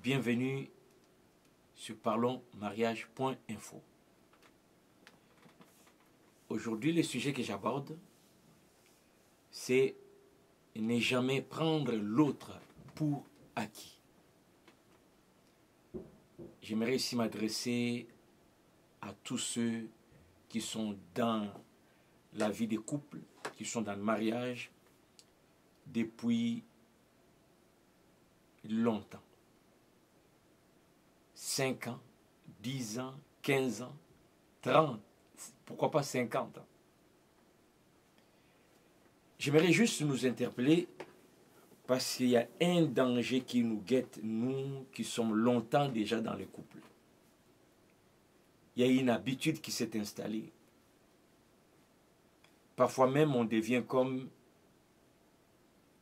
Bienvenue sur parlonsmariage.info. Aujourd'hui, le sujet que j'aborde, c'est ne jamais prendre l'autre pour acquis. J'aimerais ici m'adresser à tous ceux qui sont dans la vie des couples, qui sont dans le mariage depuis longtemps. 5 ans, 10 ans, 15 ans, 30, pourquoi pas 50 ans. J'aimerais juste nous interpeller parce qu'il y a un danger qui nous guette, nous qui sommes longtemps déjà dans le couple. Il y a une habitude qui s'est installée. Parfois même, on devient comme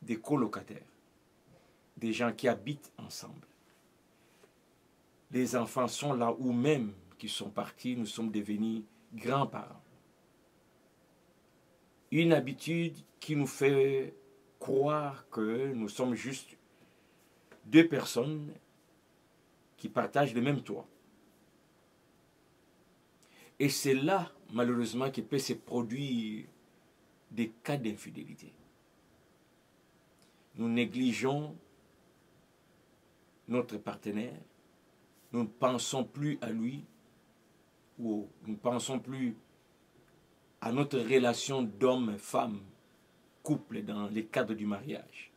des colocataires, des gens qui habitent ensemble. Les enfants sont là ou même qui sont partis, nous sommes devenus grands-parents. Une habitude qui nous fait croire que nous sommes juste deux personnes qui partagent le même toit. Et c'est là, malheureusement, que peut se produire des cas d'infidélité. Nous négligeons notre partenaire, nous ne pensons plus à lui, ou nous ne pensons plus à notre relation d'homme-femme, couple dans le cadre du mariage.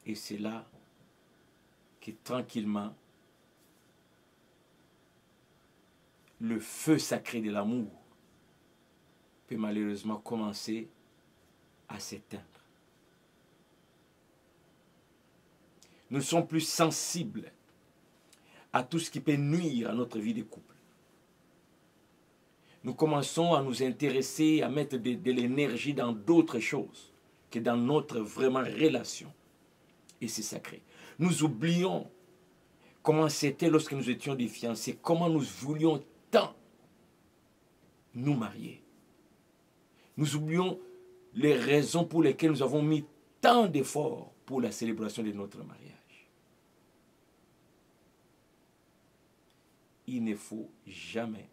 Et c'est là que tranquillement, le feu sacré de l'amour peut malheureusement commencer à s'éteindre. Nous sommes plus sensibles à tout ce qui peut nuire à notre vie de couple. Nous commençons à nous intéresser, à mettre de l'énergie dans d'autres choses que dans notre vraiment relation. Et c'est sacré. Nous oublions comment c'était lorsque nous étions des fiancés, comment nous voulions tant nous marier. Nous oublions les raisons pour lesquelles nous avons mis tant d'efforts pour la célébration de notre mariage. Il ne faut jamais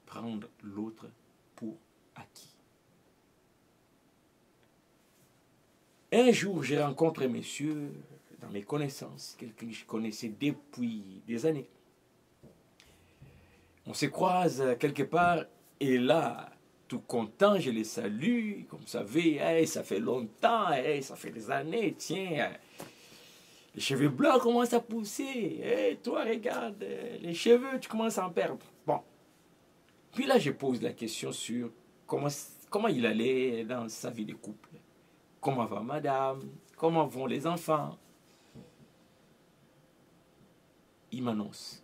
prendre l'autre pour acquis. Un jour, j'ai rencontré un monsieur dans mes connaissances, quelqu'un que je connaissais depuis des années. On se croise quelque part et là, tout content, je les salue, comme vous savez, hey, ça fait longtemps, hey, ça fait des années, tiens, les cheveux blancs commencent à pousser, hey, toi regarde, les cheveux, tu commences à en perdre. Bon. Puis là, je pose la question sur comment il allait dans sa vie de couple. Comment va madame? Comment vont les enfants? Il m'annonce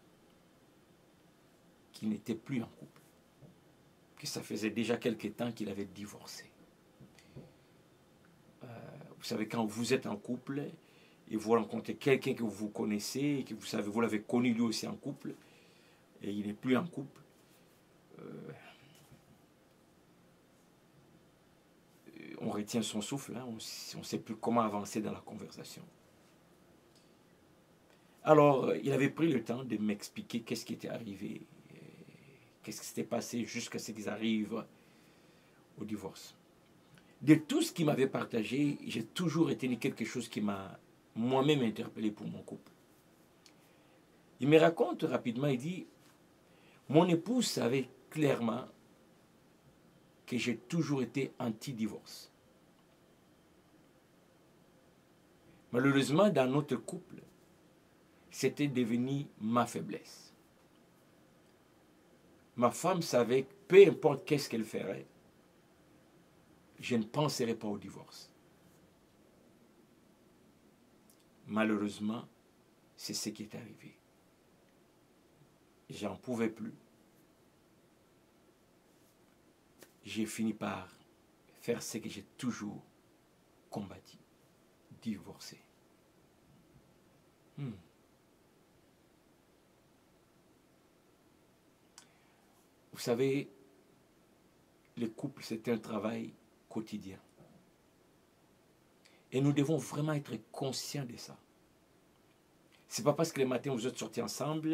qu'il n'était plus en couple. Que ça faisait déjà quelque temps qu'il avait divorcé. Vous savez, quand vous êtes en couple et vous rencontrez quelqu'un que vous connaissez, et que vous savez, vous l'avez connu lui aussi en couple, et il n'est plus en couple, on retient son souffle, hein, on ne sait plus comment avancer dans la conversation. Alors, il avait pris le temps de m'expliquer qu'est-ce qui était arrivé, qu'est-ce qui s'était passé jusqu'à ce qu'ils arrivent au divorce. De tout ce qu'il m'avait partagé, j'ai toujours retenu quelque chose qui m'a moi-même interpellé pour mon couple. Il me raconte rapidement, il dit, mon épouse savait clairement que j'ai toujours été anti-divorce. Malheureusement, dans notre couple, c'était devenu ma faiblesse. Ma femme savait que peu importe qu'est-ce qu'elle ferait, je ne penserais pas au divorce. Malheureusement, c'est ce qui est arrivé. J'en pouvais plus. J'ai fini par faire ce que j'ai toujours combattu, divorcer. Vous savez, le couple, c'est un travail quotidien. Et nous devons vraiment être conscients de ça. C'est pas parce que le matin vous êtes sortis ensemble,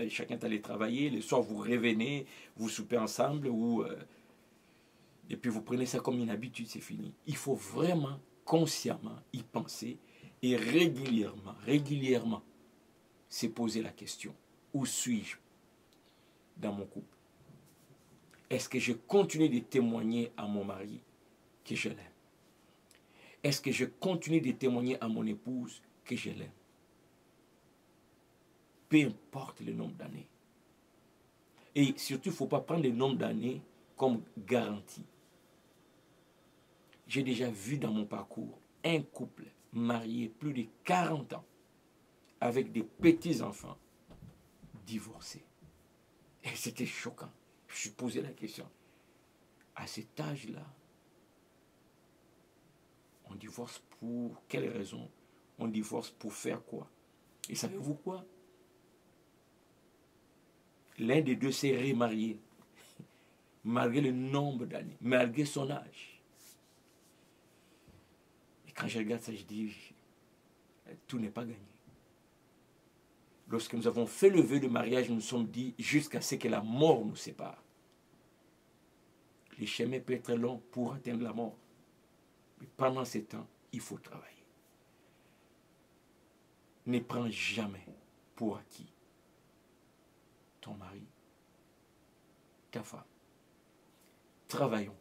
chacun est allé travailler, le soir vous revenez, vous soupez ensemble, et puis vous prenez ça comme une habitude, c'est fini. Il faut vraiment, consciemment, y penser et régulièrement, se poser la question, où suis-je dans mon couple? Est-ce que je continue de témoigner à mon mari que je l'aime? Est-ce que je continue de témoigner à mon épouse que je l'aime? Peu importe le nombre d'années. Et surtout, il ne faut pas prendre le nombre d'années comme garantie. J'ai déjà vu dans mon parcours un couple marié plus de 40 ans avec des petits-enfants divorcés. Et c'était choquant. Je me suis posé la question. À cet âge-là, on divorce pour quelle raison? On divorce pour faire quoi? Et savez-vous quoi? L'un des deux s'est remarié, malgré le nombre d'années, malgré son âge. Et quand je regarde ça, je dis, tout n'est pas gagné. Lorsque nous avons fait le vœu de mariage, nous nous sommes dit, jusqu'à ce que la mort nous sépare. Le chemin peut être long pour atteindre la mort. Mais pendant ce temps, il faut travailler. Ne prends jamais pour acquis ton mari, ta femme. Travaillons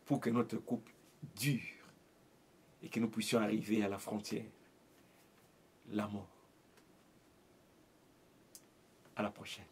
pour que notre couple dure et que nous puissions arriver à la frontière, la mort. À la prochaine.